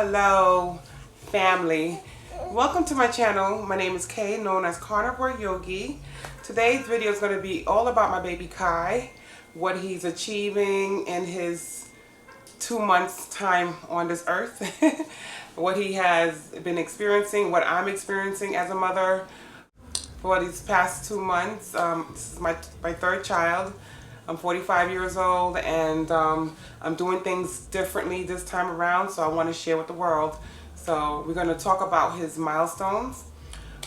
Hello, family. Welcome to my channel. My name is Kay, known as Carnivore Yogi. Today's video is going to be all about my baby Kai, what he's achieving in his 2 months time on this earth, what he has been experiencing, what I'm experiencing as a mother for these past 2 months. This is my third child. I'm 45 years old, and I'm doing things differently this time around, so I want to share with the world. So we're going to talk about his milestones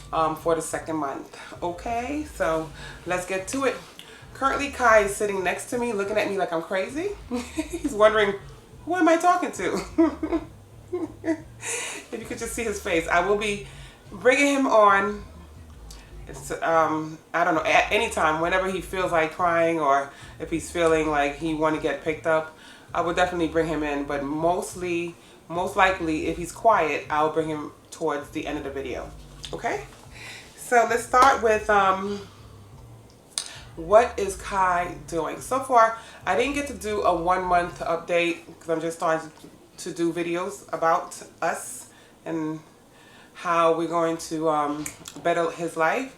for the second month. Okay, so let's get to it. Currently, Kai is sitting next to me, looking at me like I'm crazy. He's wondering, who am I talking to? If you could just see his face. I will be bringing him on. It's, I don't know, at any time, whenever he feels like crying, or if he's feeling like he want to get picked up, I would definitely bring him in. But most likely, if he's quiet, I'll bring him towards the end of the video. Okay? So let's start with what is Kai doing? So far, I didn't get to do a 1 month update because I'm just starting to do videos about us and how we're going to better his life.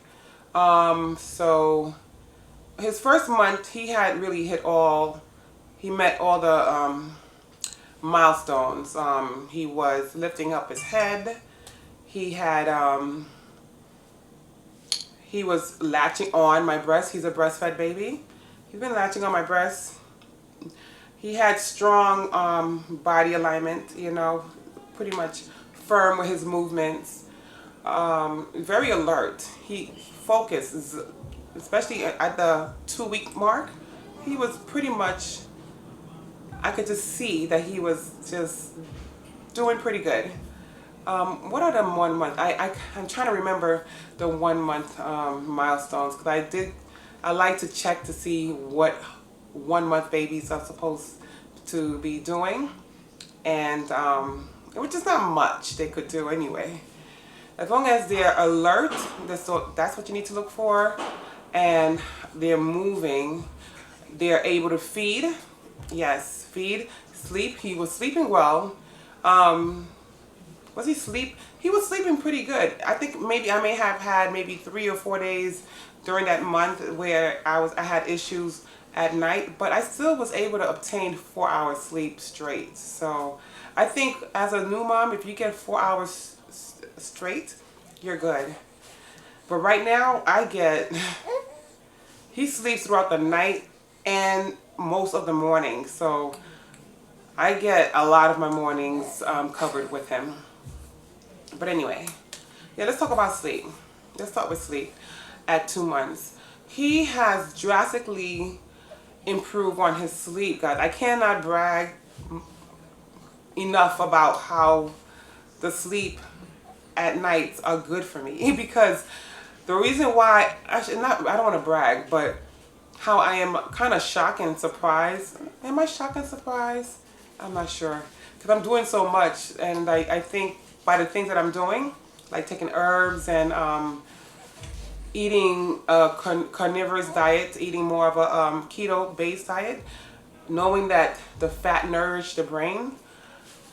So his first month, he had really he met all the milestones. He was lifting up his head. He was latching on my breast. He's a breastfed baby. He's been latching on my breast. He had strong body alignment, you know, pretty much firm with his movements. Very alert. He focused, especially at the 2-week mark. He was pretty much, I could just see that he was just doing pretty good. What are the 1 month? I'm trying to remember the 1 month milestones, because I like to check to see what 1 month babies are supposed to be doing, and which is not much they could do anyway. As long as they're alert, that's what you need to look for, and they're moving, they're able to feed. Yes, feed, sleep. He was sleeping well. Was he sleep? He was sleeping pretty good. I think maybe I may have had maybe 3 or 4 days during that month where I had issues at night, but I still was able to obtain 4 hours sleep straight. So I think as a new mom, if you get 4 hours straight, you're good. But right now, he sleeps throughout the night and most of the morning, so I get a lot of my mornings covered with him. But anyway, yeah, let's talk about sleep. Let's start with sleep at 2 months. He has drastically improved on his sleep, guys. I cannot brag enough about how the sleep at nights are good for me, because the reason why I don't want to brag, but how I am kind of shocked and surprised. Am I shocked and surprised? I'm not sure, because I'm doing so much, and I think by the things that I'm doing, like taking herbs and eating a carnivorous diet, eating more of a keto-based diet, knowing that the fat nourish the brain,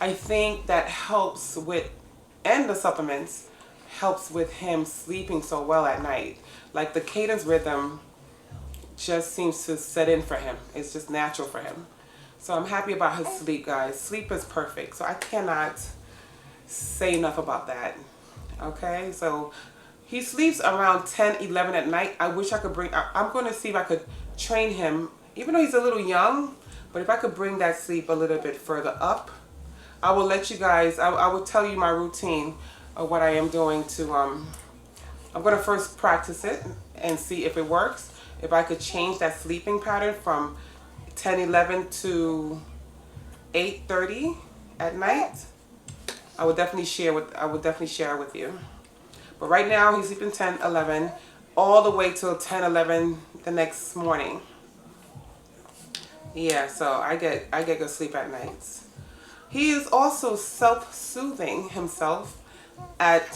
I think that helps with, and the supplements helps with him sleeping so well at night. Like the cadence rhythm just seems to set in for him. It's just natural for him. So I'm happy about his sleep, guys. Sleep is perfect. So I cannot say enough about that. Okay, so he sleeps around 10, 11 at night. I wish I could I'm going to see if I could train him, even though he's a little young, but if I could bring that sleep a little bit further up, I will let you guys, I will tell you my routine of what I am doing to, I'm going to first practice it and see if it works. If I could change that sleeping pattern from 10, 11 to 8:30 at night, I would definitely share it with you. But right now he's sleeping 10, 11, all the way till 10, 11 the next morning. Yeah, so I get good sleep at nights. He is also self-soothing himself at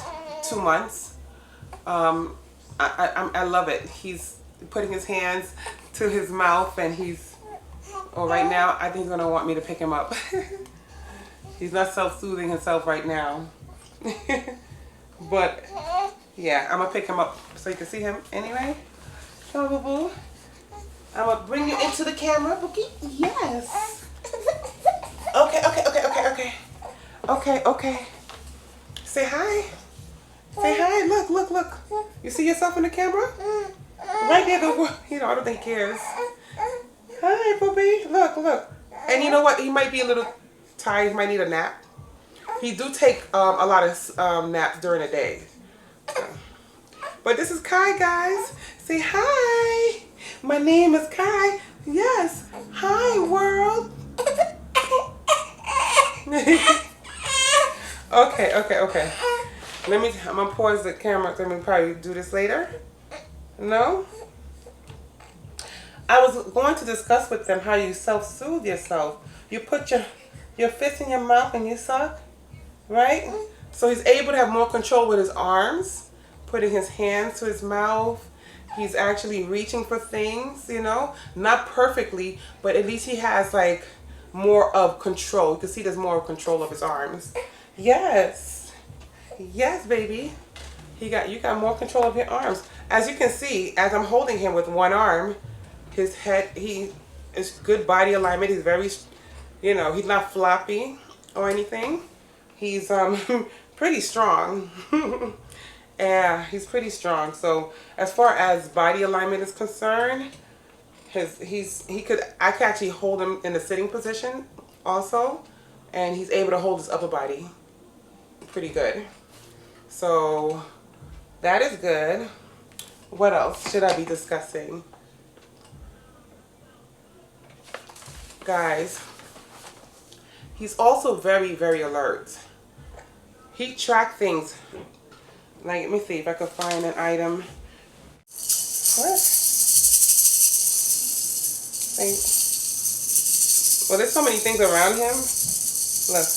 2 months. I love it. He's putting his hands to his mouth, and right now I think he's gonna want me to pick him up. He's not self-soothing himself right now. But yeah, I'm gonna pick him up so you can see him anyway. Come on, boo boo. I'm gonna bring you into the camera, Bookie. Yes. Okay, okay, okay, okay, okay. Okay, okay. Say hi. Say hi. Look, look, look. You see yourself in the camera? Right there, boo boo. You know, I don't think he cares. Hi, booby. Look, look. And you know what? He might be a little tired. He might need a nap. He do take a lot of naps during the day. But this is Kai, guys. Say hi. My name is Kai. Yes. Hi, world. Okay, okay, okay. I'm gonna pause the camera. Let me probably do this later. No? I was going to discuss with them how you self-soothe yourself. You put your fist in your mouth and you suck, right? So he's able to have more control with his arms, putting his hands to his mouth. He's actually reaching for things, you know, not perfectly, but at least he has like more of control. You can see there's more control of his arms. Yes, yes, baby. You got more control of your arms. As you can see, as I'm holding him with one arm, his head, he is good body alignment. He's very, you know, he's not floppy or anything. He's pretty strong. Yeah, he's pretty strong. So as far as body alignment is concerned, I could actually hold him in the sitting position also, and he's able to hold his upper body pretty good. So that is good. What else should I be discussing? Guys, he's also very, very alert. He tracks things. Like, let me see if I can find an item. What? Like, well, there's so many things around him. Look.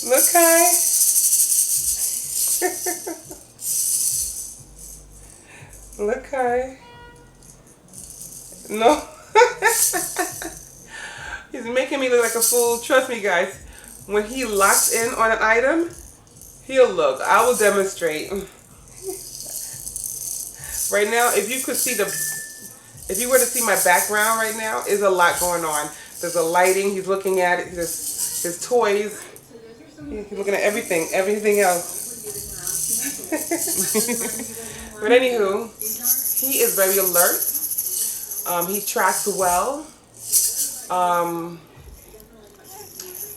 Look, Kai. Look, Kai. No. He's making me look like a fool. Trust me, guys. When he locks in on an item, he'll look. I will demonstrate. Right now, if you were to see my background right now, is a lot going on. There's a lighting. He's looking at it. There's his toys. He's looking at everything else. But anywho, he is very alert. He tracks well.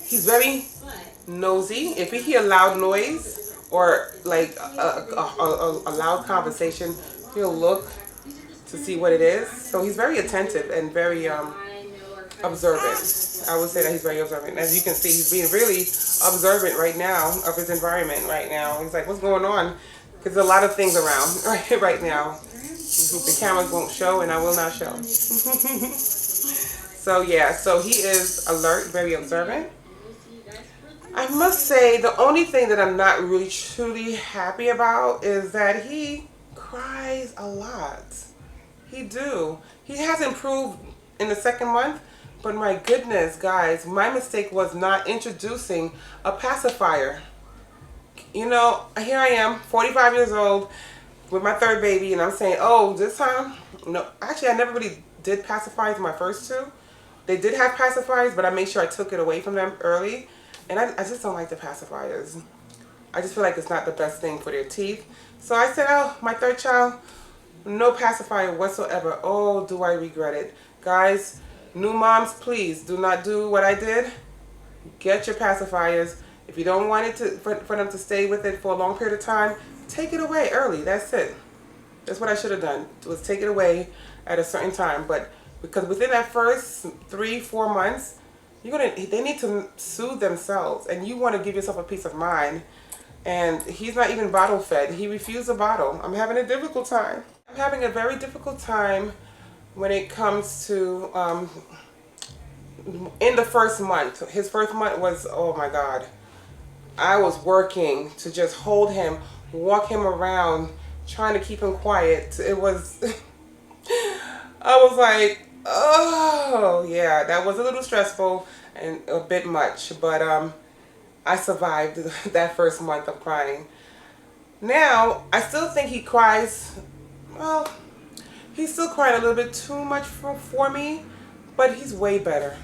He's very nosy. If he hear loud noise or like a loud conversation, he'll look to see what it is. So he's very attentive and very observant. I would say that he's very observant. As you can see, he's being really observant right now of his environment right now. He's like, what's going on? Because there's a lot of things around right now. The cameras won't show and I will not show. So yeah, so he is alert, very observant. I must say the only thing that I'm not really truly happy about is that he cries a lot. He do. He has improved in the second month, but my goodness, guys, my mistake was not introducing a pacifier. You know, here I am, 45 years old, with my third baby, and I'm saying, oh, this time? No, actually, I never really did pacifiers in my first two. They did have pacifiers, but I made sure I took it away from them early. And I just don't like the pacifiers. I just feel like it's not the best thing for their teeth. So I said, oh, my third child, no pacifier whatsoever. Oh, do I regret it. Guys, new moms, please do not do what I did. Get your pacifiers. If you don't want it for them to stay with it for a long period of time, take it away early. That's it. That's what I should have done, was take it away at a certain time. But because within that first 3-4 months, they need to soothe themselves, and you want to give yourself a peace of mind. And he's not even bottle fed. He refused a bottle. I'm having a difficult time. I'm having a very difficult time when it comes to in the first month. His first month was, oh my God. I was working to just hold him, walk him around, trying to keep him quiet. It was, I was like, Oh, yeah, that was a little stressful and a bit much, but I survived that first month of crying. Now, I still think he cries, well, he's still crying a little bit too much for me, but he's way better.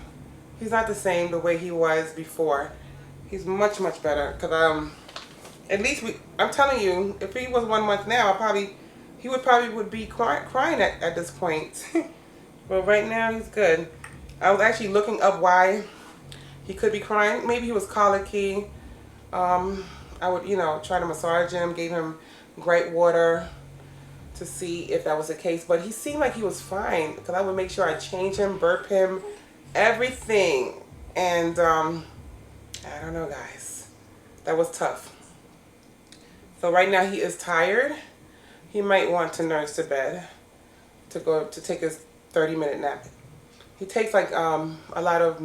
He's not the same the way he was before. He's much, much better, because at least I'm telling you, if he was 1 month now, he would probably be crying at this point. But right now he's good. I was actually looking up why he could be crying. Maybe he was colicky. I would, try to massage him, gave him great water to see if that was the case. But he seemed like he was fine, because I would make sure I change him, burp him, everything. And I don't know, guys. That was tough. So right now he is tired. He might want to nurse to bed to go to take his 30-minute nap. He takes like a lot of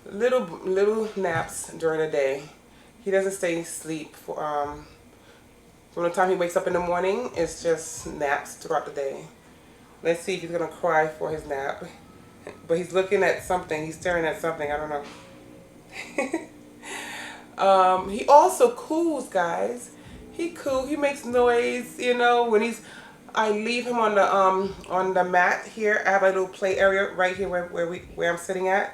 little naps during the day. He doesn't stay asleep for from the time he wakes up in the morning. It's just naps throughout the day. Let's see if he's gonna cry for his nap. But he's looking at something. He's staring at something. I don't know. He also coos, guys. He makes noise, when I leave him on the mat here. I have a little play area right here where I'm sitting at.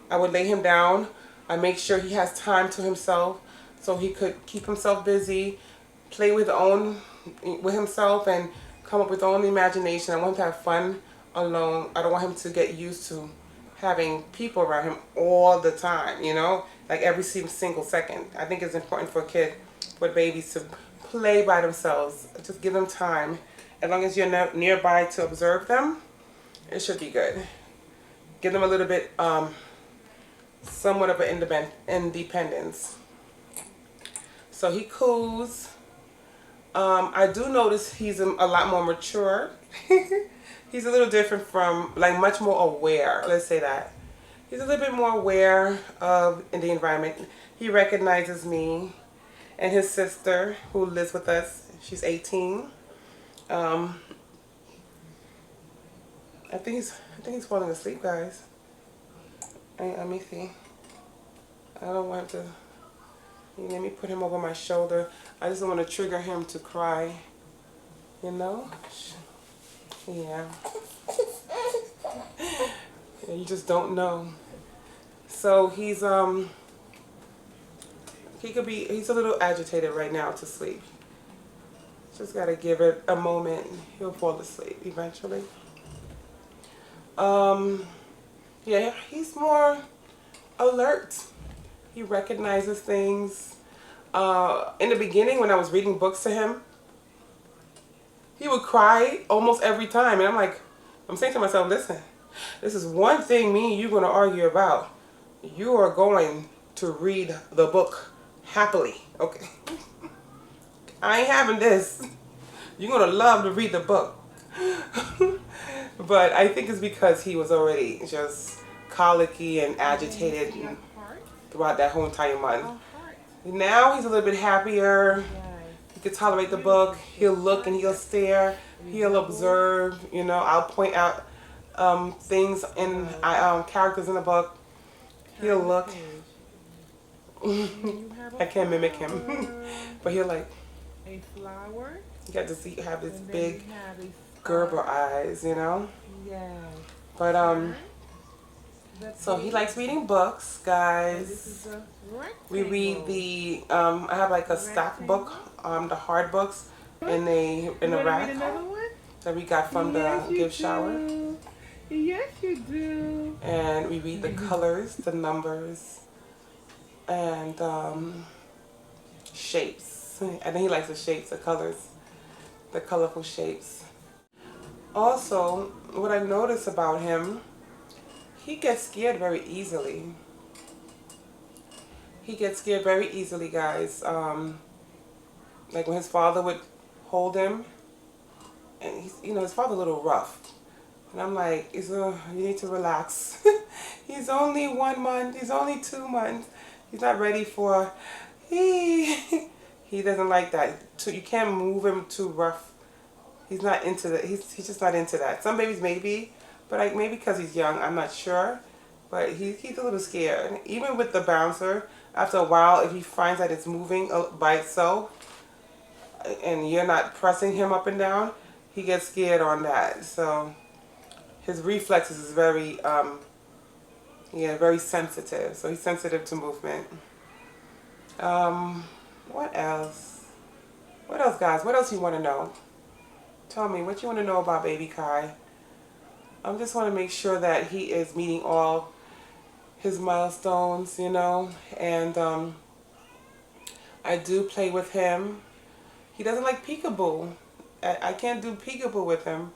I would lay him down. I make sure he has time to himself so he could keep himself busy, play with himself and come up with his own imagination. I want him to have fun alone. I don't want him to get used to having people around him all the time, like every single second. I think it's important for babies to play by themselves. Just give them time. As long as you're nearby to observe them, it should be good. Give them a little bit, somewhat of an independence. So he coos. I do notice he's a lot more mature. He's a little different from, like, much more aware. Let's say that. He's a little bit more aware of the environment. He recognizes me and his sister who lives with us. She's 18. I think he's falling asleep, guys. Let me see. I don't want to. Let me put him over my shoulder. I just don't want to trigger him to cry. Yeah. Yeah, you just don't know. So he's a little agitated right now to sleep. Just gotta give it a moment. He'll fall asleep eventually. Yeah, he's more alert. He recognizes things. In the beginning, when I was reading books to him, he would cry almost every time. And I'm saying to myself, listen, this is one thing me and you're going to argue about. You are going to read the book happily, okay? I ain't having this. You're going to love to read the book. But I think it's because he was already just colicky and agitated throughout that whole entire month. Now he's a little bit happier. He can tolerate the book. He'll look and he'll stare. He'll observe. I'll point out things in characters in the book. He'll look. I can't mimic him, but he'll like. A flower. You got to have his big Gerber eyes, Yeah. But so he likes reading books, guys. We read I have like a stock book, the hard books in the rack that we got from the gift shower. Yes, you do. And we read the colors, the numbers, and shapes. And then he likes the shapes, the colors, the colorful shapes. Also, what I notice about him, he gets scared very easily. He gets scared very easily, guys. Like when his father would hold him, and his father's a little rough. And I'm like, you need to relax. He's only 1 month. He's only 2 months. He's not ready for. He doesn't like that. You can't move him too rough. He's not into that. He's just not into that. Some babies maybe, But maybe because he's young, I'm not sure. But he's a little scared. Even with the bouncer, after a while, if he finds that it's moving by itself and you're not pressing him up and down, he gets scared on that. So his reflexes is very, yeah, very sensitive. So he's sensitive to movement. What else? What else, guys? What else you want to know? Tell me what you want to know about baby Kai. I just want to make sure that he is meeting all his milestones, you know, and I do play with him. He doesn't like peekaboo. I can't do peekaboo with him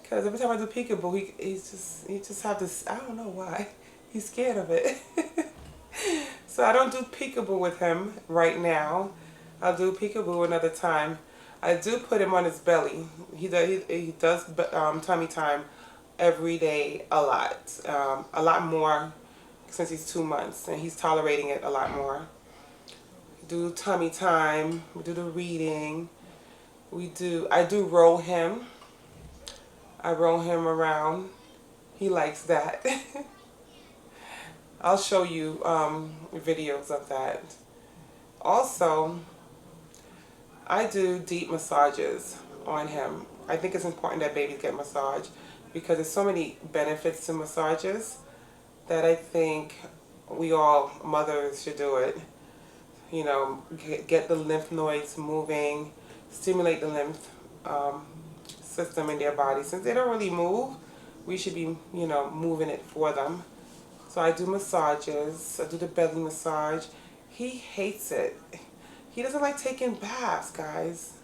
because every time I do peekaboo, he just have this. I don't know why. He's scared of it. So I don't do peekaboo with him right now. I'll do peekaboo another time. I do put him on his belly. He does tummy time every day a lot more since he's 2 months, and he's tolerating it a lot more. We do tummy time. We do the reading. I do roll him. I roll him around. He likes that. I'll show you videos of that. Also, I do deep massages on him. I think it's important that babies get massaged because there's so many benefits to massages that I think we all mothers should do it. You know, get the lymph nodes moving, stimulate the lymph system in their body. Since they don't really move, we should be, you know, moving it for them. So I do massages. I do the belly massage. He hates it. He doesn't like taking baths, guys.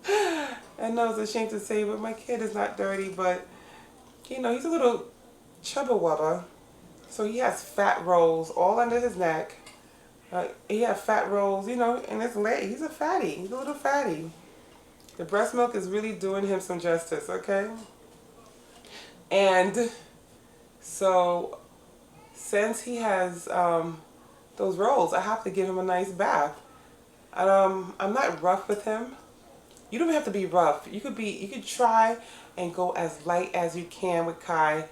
I know it's a shame to say, but my kid is not dirty, but, you know, he's a little chubba wubba. So he has fat rolls all under his neck. He has fat rolls, you know, in his leg. He's a fatty. He's a little fatty. The breast milk is really doing him some justice, okay? And so since he has those rolls, I have to give him a nice bath. I'm not rough with him. You don't have to be rough. You could try and go as light as you can with Kai.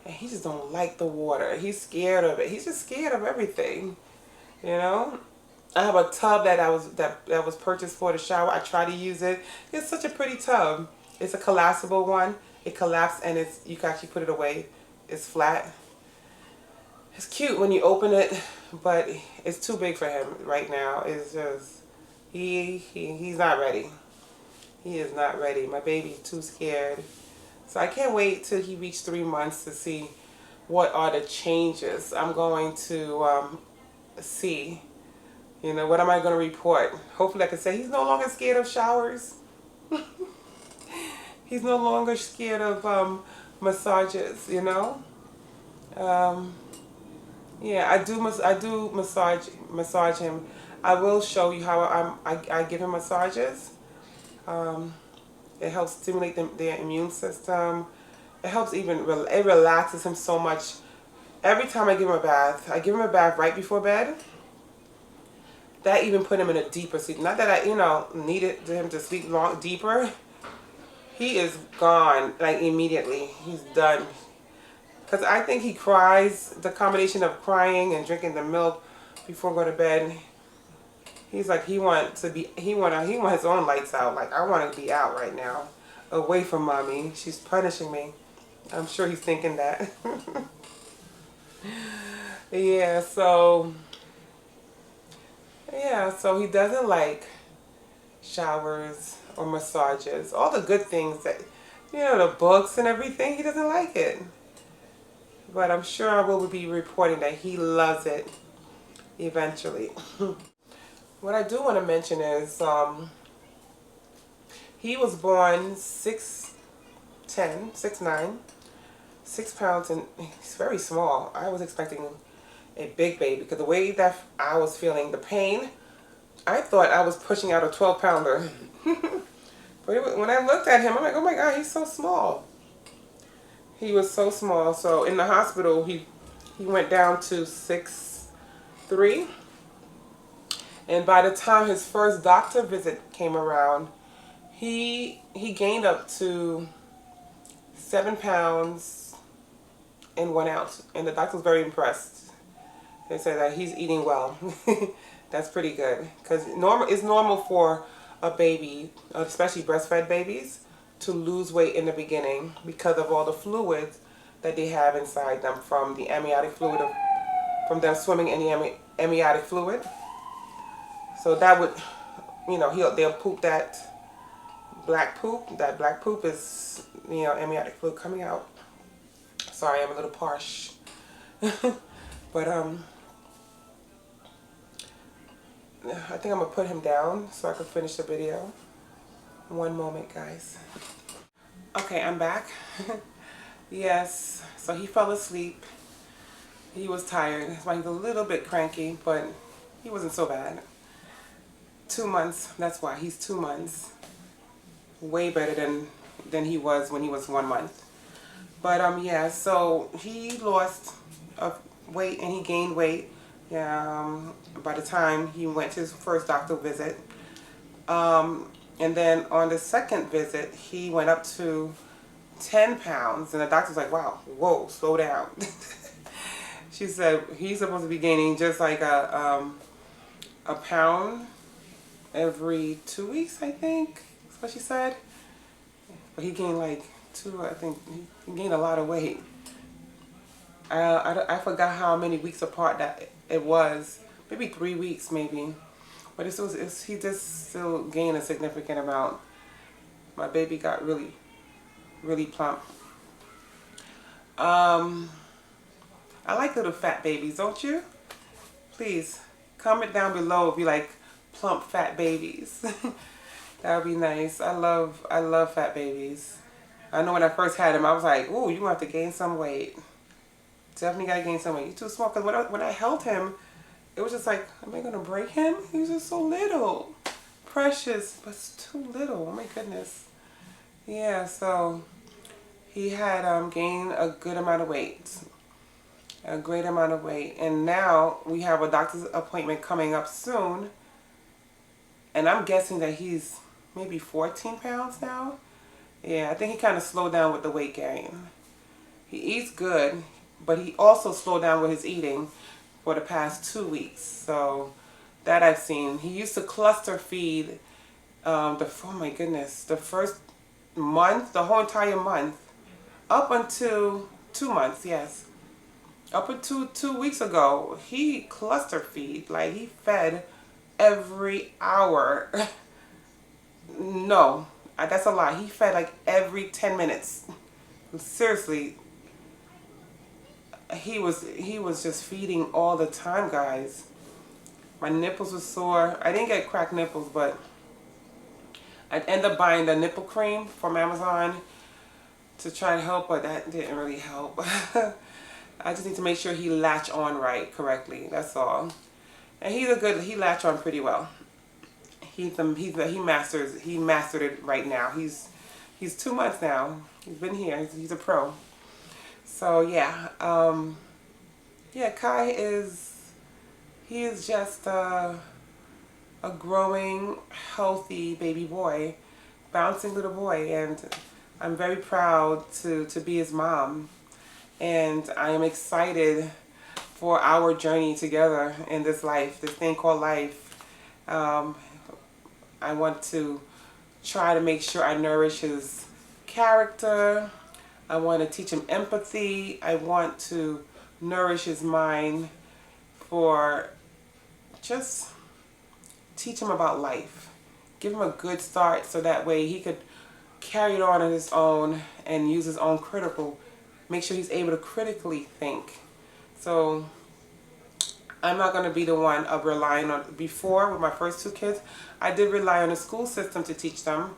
And he just don't like the water. He's scared of it. He's just scared of everything. You know? I have a tub that was purchased for the shower. I try to use it. It's such a pretty tub. It's a collapsible one. It collapses and you can actually put it away. It's flat. It's cute when you open it, but it's too big for him right now. It's just he's not ready. He is not ready. My baby's too scared. So I can't wait till he reaches 3 months to see what are the changes I'm going to see. You know, what am I going to report? Hopefully I can say he's no longer scared of showers. He's no longer scared of massages, you know. Yeah, I do massage him. I will show you how I give him massages. It helps stimulate their immune system. It helps it relaxes him so much. Every time I give him a bath right before bed. That even put him in a deeper sleep. Not that I, you know, needed him to sleep deeper. He is gone, like, immediately. He's done. Because I think he cries, the combination of crying and drinking the milk before going to bed. He's like, he want his own lights out. Like, I want to be out right now, away from mommy. She's punishing me. I'm sure he's thinking that. Yeah, so he doesn't like showers or massages. All the good things that, you know, the books and everything, he doesn't like it. But I'm sure I will be reporting that he loves it eventually. What I do want to mention is he was born 6'10", 6'9", 6 pounds, and he's very small. I was expecting a big baby because the way that I was feeling, the pain, I thought I was pushing out a 12-pounder. But when I looked at him, I'm like, oh my God, he's so small. He was so small. So in the hospital, he went down to 6'3". And by the time his first doctor visit came around, he gained up to 7 pounds and 1 ounce. And the doctor was very impressed. They said that he's eating well. That's pretty good. Because it's normal for a baby, especially breastfed babies, to lose weight in the beginning because of all the fluids that they have inside them from the amniotic fluid, from them swimming in the amniotic fluid. So that would, you know, they'll poop that black poop. That black poop is, you know, amniotic fluid coming out. Sorry, I'm a little parched. But I think I'm gonna put him down so I can finish the video. One moment, guys. Okay, I'm back. Yes, so he fell asleep. He was tired. That's why he was a little bit cranky, but he wasn't so bad. 2 months, that's why. He's 2 months. Way better than he was when he was 1 month. But yeah, so he lost weight and he gained weight. Yeah, by the time he went to his first doctor visit. And then on the second visit, he went up to 10 pounds. And the doctor's like, wow, whoa, slow down. She said he's supposed to be gaining just like a pound every 2 weeks, I think. That's what she said. But he gained like 2, I think. He gained a lot of weight. I forgot how many weeks apart that it was. Maybe 3 weeks, maybe. But he just still gained a significant amount. My baby got really, really plump. I like little fat babies, don't you? Please comment down below if you like plump fat babies. That would be nice. I love fat babies. I know when I first had him, I was like, ooh, you're going to have to gain some weight. Definitely got to gain some weight. You're too small. Because when I held him, it was just like, am I going to break him? He was just so little. Precious, but too little. Oh my goodness. Yeah, so he had gained a good amount of weight. A great amount of weight. And now we have a doctor's appointment coming up soon. And I'm guessing that he's maybe 14 pounds now. Yeah, I think he kind of slowed down with the weight gain. He eats good, but he also slowed down with his eating for the past 2 weeks. So that I've seen. He used to cluster feed oh my goodness, the first month, the whole entire month, up until 2 months, yes. Up until 2 weeks ago, he cluster feed. Like, he fed every hour. No, that's a lie. He fed like every 10 minutes. Seriously. He was just feeding all the time, guys. My nipples were sore. I didn't get cracked nipples, but I ended up buying the nipple cream from Amazon to try and help, but that didn't really help. I just need to make sure he latch on correctly. That's all. And he latch on pretty well. He mastered it right now. He's 2 months now. He's been here. He's a pro. So yeah, yeah. Kai is just a growing, healthy baby boy, bouncing little boy, and I'm very proud to be his mom, and I am excited for our journey together in this life, this thing called life. I want to try to make sure I nourish his character. I want to teach him empathy. I want to nourish his mind for just teach him about life. Give him a good start so that way he could carry it on his own and use his own make sure he's able to critically think. So I'm not going to be the one of relying on, before with my first 2 kids, I did rely on the school system to teach them.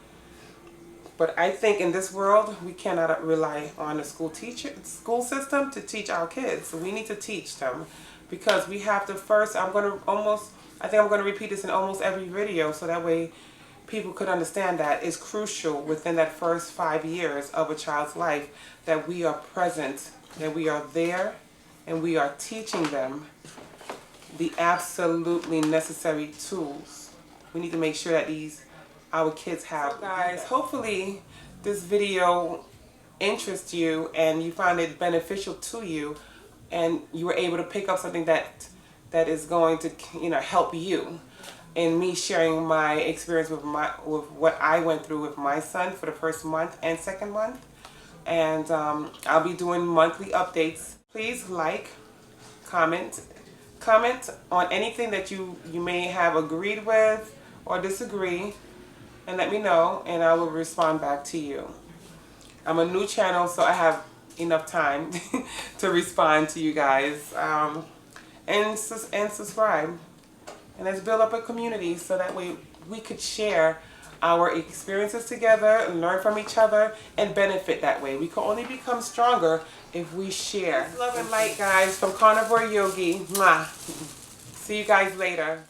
But I think in this world, we cannot rely on the school system to teach our kids. So we need to teach them, because we have to first, I think I'm going to repeat this in almost every video, so that way people could understand that it's crucial within that first 5 years of a child's life that we are present, that we are there, and we are teaching them the absolutely necessary tools. We need to make sure that our kids have. So guys, hopefully this video interests you and you find it beneficial to you, and you were able to pick up something that is going to, you know, help you. And me sharing my experience with what I went through with my son for the first month and second month. And I'll be doing monthly updates. Please like, comment on anything that you may have agreed with or disagree, and let me know, and I will respond back to you. I'm a new channel, so I have enough time to respond to you guys. And subscribe. And let's build up a community so that way we could share our experiences together, learn from each other, and benefit that way. We can only become stronger if we share. Love and light, guys, from Carnivore Yogi. Mwah. See you guys later.